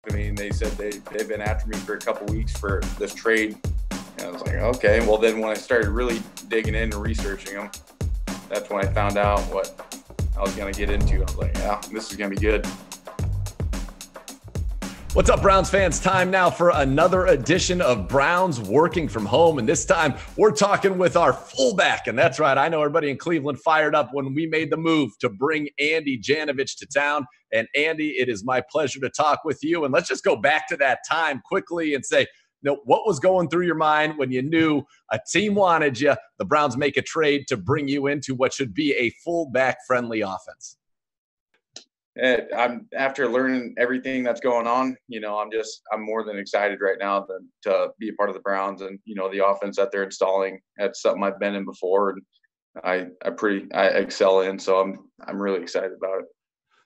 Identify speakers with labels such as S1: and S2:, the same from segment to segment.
S1: to me and they said they've been after me for a couple weeks for this trade. And I was like, okay. Well, then when I started really digging in and researching them, that's when I found out what I was going to get into. I was like, yeah, this is going to be good.
S2: What's up, Browns fans? Time now for another edition of Browns Working From Home. And this time we're talking with our fullback. And that's right, I know everybody in Cleveland fired up when we made the move to bring Andy Janovich to town. And Andy, it is my pleasure to talk with you. And let's just go back to that time quickly and say, what was going through your mind when you knew a team wanted you, the Browns make a trade to bring you into what should be a fullback-friendly offense?
S1: I'm after learning everything that's going on, I'm more than excited right now to be a part of the Browns and, the offense that they're installing. That's something I've been in before and I excel in. So I'm really excited about it.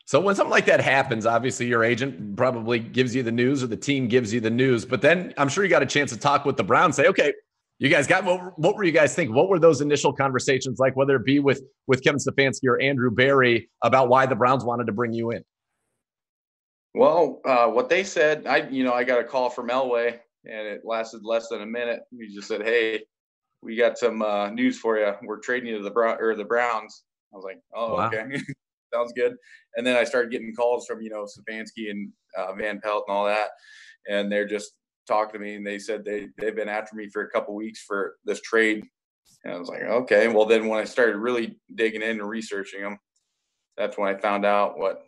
S2: So when something like that happens, obviously your agent probably gives you the news or the team gives you the news, but then I'm sure you got a chance to talk with the Browns, say, okay, you guys got, what were you guys thinking? What were those initial conversations like, whether it be with Kevin Stefanski or Andrew Berry, about why the Browns wanted to bring you in?
S1: Well, what they said, I got a call from Elway and it lasted less than a minute. He just said, hey, we got some news for you. We're trading you to the Browns. I was like, oh,
S2: wow.
S1: Okay. Sounds good. And then I started getting calls from, Stefanski and Van Pelt and all that. And they're just talking to me and they said they've been after me for a couple weeks for this trade. And I was like, okay. Well, then when I started really digging in and researching them, that's when I found out what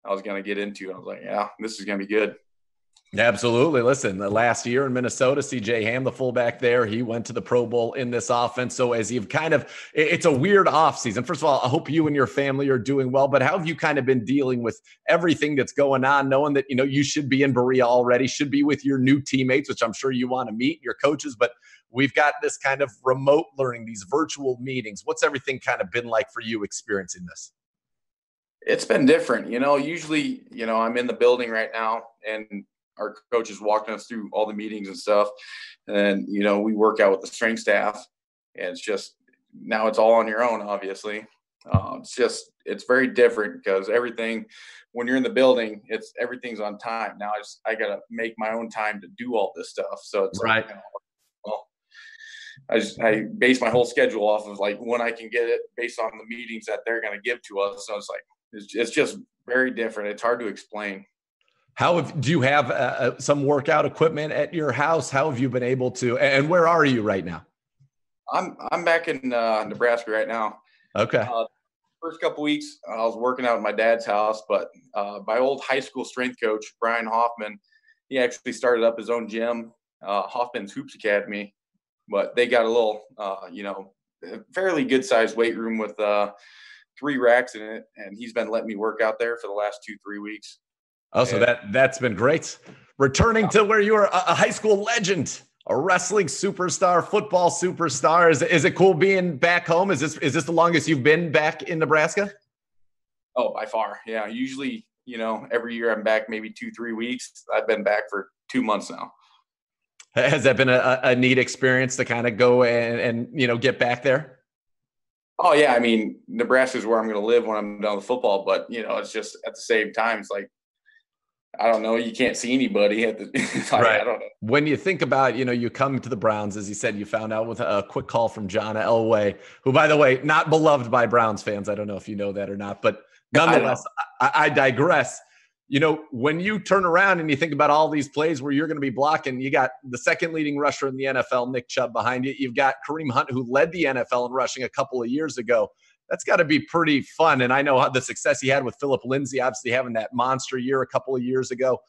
S1: I was going to get into. I was like, yeah, this is going to be good.
S2: Absolutely. Listen, the last year in Minnesota, C.J. Ham, the fullback there, he went to the Pro Bowl in this offense. So as you've it's a weird offseason. First of all, I hope you and your family are doing well, but how have you kind of been dealing with everything that's going on, knowing that, you should be in Berea already, should be with your new teammates, which I'm sure you want to meet, your coaches, but we've got this kind of remote learning, these virtual meetings. What's everything kind of been like for you experiencing this?
S1: It's been different. Usually, I'm in the building right now and our coach is walking us through all the meetings and stuff. And, we work out with the strength staff and it's just, now it's all on your own, obviously. It's very different because everything, when you're in the building, everything's on time. Now I got to make my own time to do all this stuff. So it's
S2: right.
S1: I base my whole schedule off of like when I can get it based on the meetings that they're going to give to us. So it's just very different. It's hard to explain.
S2: Do you have some workout equipment at your house? How have you been able to, and where are you right now?
S1: I'm back in Nebraska right now.
S2: Okay.
S1: First couple weeks, I was working out at my dad's house, but my old high school strength coach, Brian Hoffman, he actually started up his own gym, Hoffman's Hoops Academy, but they got a little, fairly good sized weight room with 3 racks in it. And he's been letting me work out there for the last 2-3 weeks.
S2: Oh, so that's been great. Returning to where you were a high school legend, a wrestling superstar, football superstar. Is it cool being back home? Is this the longest you've been back in Nebraska?
S1: Oh, by far. Yeah. Usually, every year I'm back maybe 2-3 weeks. I've been back for 2 months now.
S2: Has that been a neat experience to kind of go and get back there?
S1: Oh yeah. I mean, Nebraska is where I'm going to live when I'm done with football, but it's just at the same time, it's like, I don't know. You can't see anybody at the
S2: right.
S1: I don't know.
S2: When you think about, you come to the Browns, as you said, you found out with a quick call from John Elway, who, by the way, not beloved by Browns fans. I don't know if you know that or not, but nonetheless, I digress. When you turn around and you think about all these plays where you're going to be blocking, you got the second leading rusher in the NFL, Nick Chubb, behind you. You've got Kareem Hunt, who led the NFL in rushing a couple of years ago. That's got to be pretty fun. And I know how the success he had with Philip Lindsay, obviously having that monster year a couple of years ago.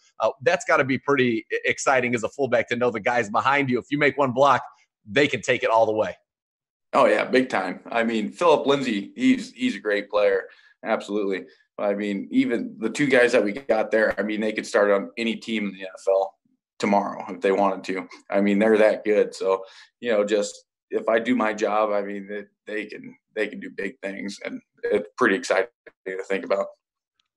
S2: That's got to be pretty exciting as a fullback to know the guys behind you. If you make one block, they can take it all the way.
S1: Oh, yeah, big time. I mean, Philip Lindsay, he's a great player. Absolutely. I mean, even the 2 guys that we got there, I mean, they could start on any team in the NFL tomorrow if they wanted to. I mean, they're that good. So, just if I do my job, I mean, they can do big things, and it's pretty exciting to think about.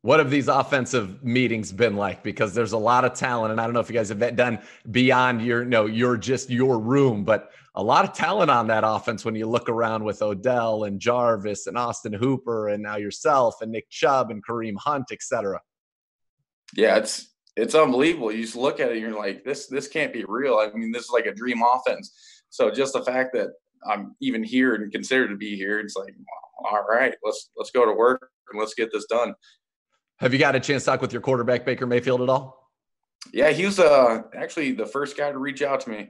S2: What have these offensive meetings been like? Because there's a lot of talent, and I don't know if you guys have done beyond your room, but a lot of talent on that offense when you look around with Odell and Jarvis and Austin Hooper and now yourself and Nick Chubb and Kareem Hunt, et cetera.
S1: Yeah, it's unbelievable. You just look at it and you're like, this can't be real. I mean, this is like a dream offense. So just the fact that I'm even here and considered to be here, it's like, all right, let's go to work and let's get this done.
S2: Have you got a chance to talk with your quarterback, Baker Mayfield, at all?
S1: Yeah, he was actually the first guy to reach out to me.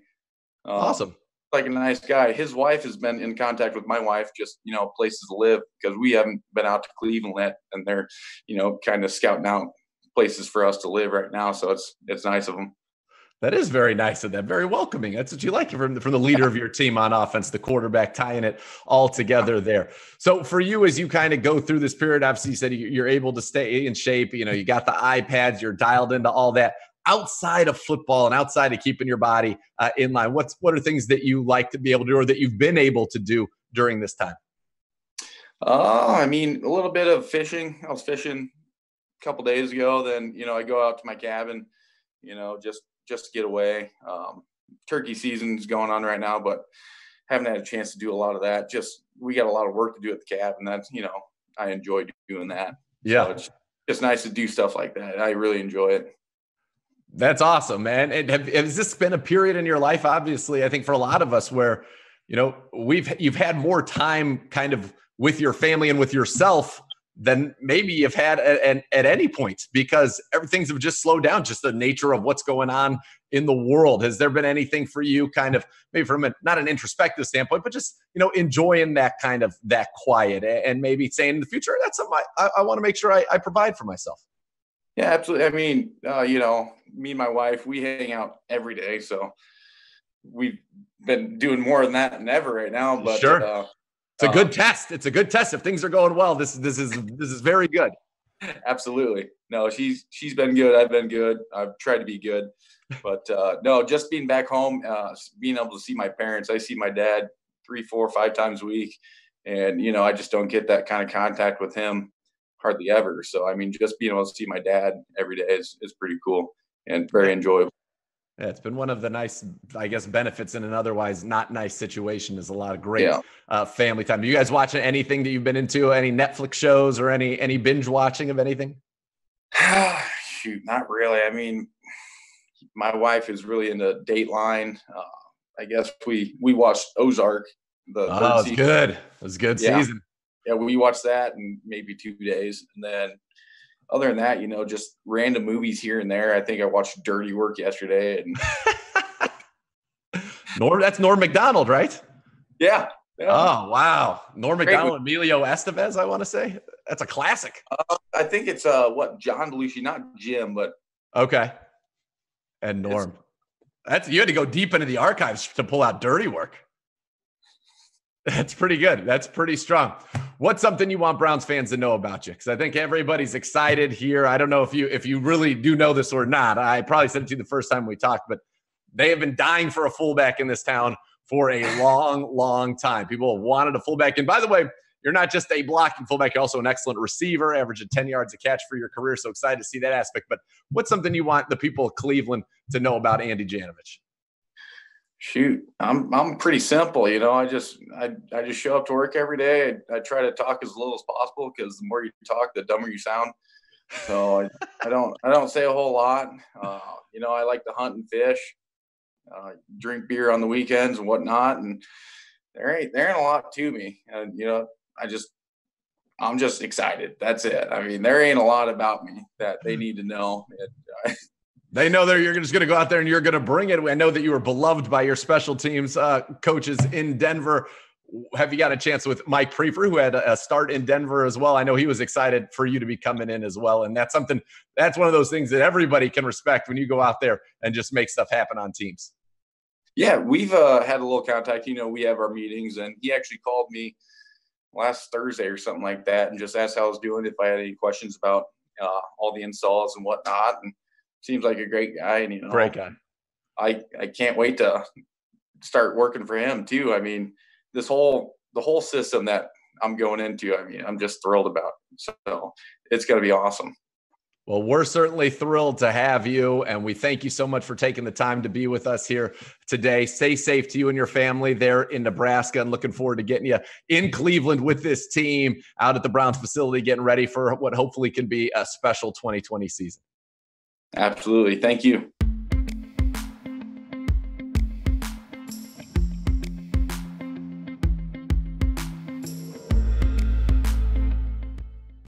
S2: Awesome.
S1: Like a nice guy. His wife has been in contact with my wife, just, places to live, because we haven't been out to Cleveland yet, and they're, kind of scouting out places for us to live right now. So it's nice of them.
S2: That is very nice of them. Very welcoming. That's what you like from the leader of your team on offense, the quarterback, tying it all together there. So for you, as you kind of go through this period, obviously you said you're able to stay in shape. You got the iPads, you're dialed into all that. Outside of football and outside of keeping your body in line, what are things that you like to be able to do, or that you've been able to do during this time?
S1: I mean, a little bit of fishing. I was fishing a couple days ago. Then, I go out to my cabin, just get away. Turkey season's going on right now, but haven't had a chance to do a lot of that. Just, we got a lot of work to do at the cabin. That's, I enjoy doing that.
S2: Yeah.
S1: So it's just nice to do stuff like that. I really enjoy it.
S2: That's awesome, man. And has this been a period in your life? Obviously, I think for a lot of us where, you've had more time kind of with your family and with yourself than maybe you've had at any point, because everything's have just slowed down, just the nature of what's going on in the world. Has there been anything for you kind of maybe from not an introspective standpoint, but just, enjoying that kind of that quiet and maybe saying in the future, that's something I want to make sure I provide for myself?
S1: Yeah, absolutely. I mean, me and my wife, we hang out every day. So we've been doing more than that than ever right now. But
S2: sure. It's a good test. It's a good test. If things are going well, this is very good.
S1: Absolutely. No, she's been good. I've been good. I've tried to be good, but no, just being back home, being able to see my parents. I see my dad 3, 4, 5 times a week, and I just don't get that kind of contact with him hardly ever. So I mean, just being able to see my dad every day is pretty cool and very enjoyable.
S2: Yeah, it's been one of the nice, I guess, benefits in an otherwise not nice situation is a lot of great family time. Do you guys watch anything that you've been into? Any Netflix shows or any binge watching of anything?
S1: Shoot, not really. I mean, my wife is really into Dateline. I guess we watched Ozark.
S2: Oh, it's good. It was a good season.
S1: Yeah, we watched that in maybe 2 days, and then other than that, just random movies here and there. I think I watched Dirty Work yesterday. And
S2: that's Norm Macdonald, right?
S1: Yeah.
S2: Oh, wow. Norm Macdonald, Emilio Estevez, I want to say. That's a classic.
S1: I think it's John Belushi, not Jim, but
S2: okay. And Norm. You had to go deep into the archives to pull out Dirty Work. That's pretty good. That's pretty strong. What's something you want Browns fans to know about you? Because I think everybody's excited here. I don't know if you really do know this or not. I probably said it to you the first time we talked, but they have been dying for a fullback in this town for a long, long time. People have wanted a fullback. And by the way, you're not just a blocking fullback, you're also an excellent receiver, averaging 10 yards a catch for your career. So excited to see that aspect. But what's something you want the people of Cleveland to know about Andy Janovich?
S1: Shoot, I'm pretty simple. I just show up to work every day. I try to talk as little as possible, because the more you talk, the dumber you sound. So I don't say a whole lot. I like to hunt and fish, drink beer on the weekends and whatnot. And there ain't a lot to me. And I'm just excited. That's it. I mean, there ain't a lot about me that they need to know.
S2: They know that you're just going to go out there and you're going to bring it. I know that you were beloved by your special teams coaches in Denver. Have you got a chance with Mike Prefer, who had a start in Denver as well? I know he was excited for you to be coming in as well. And that's one of those things that everybody can respect when you go out there and just make stuff happen on teams.
S1: Yeah, we've had a little contact. We have our meetings, and he actually called me last Thursday or something like that and just asked how I was doing, if I had any questions about all the installs and whatnot. And seems like a great guy, and
S2: great guy.
S1: I can't wait to start working for him too. I mean, the whole system that I'm going into, I mean, I'm just thrilled about it. So it's going to be awesome.
S2: Well, we're certainly thrilled to have you, and we thank you so much for taking the time to be with us here today. Stay safe to you and your family there in Nebraska, and looking forward to getting you in Cleveland with this team out at the Browns facility, getting ready for what hopefully can be a special 2020 season.
S1: Absolutely. Thank you.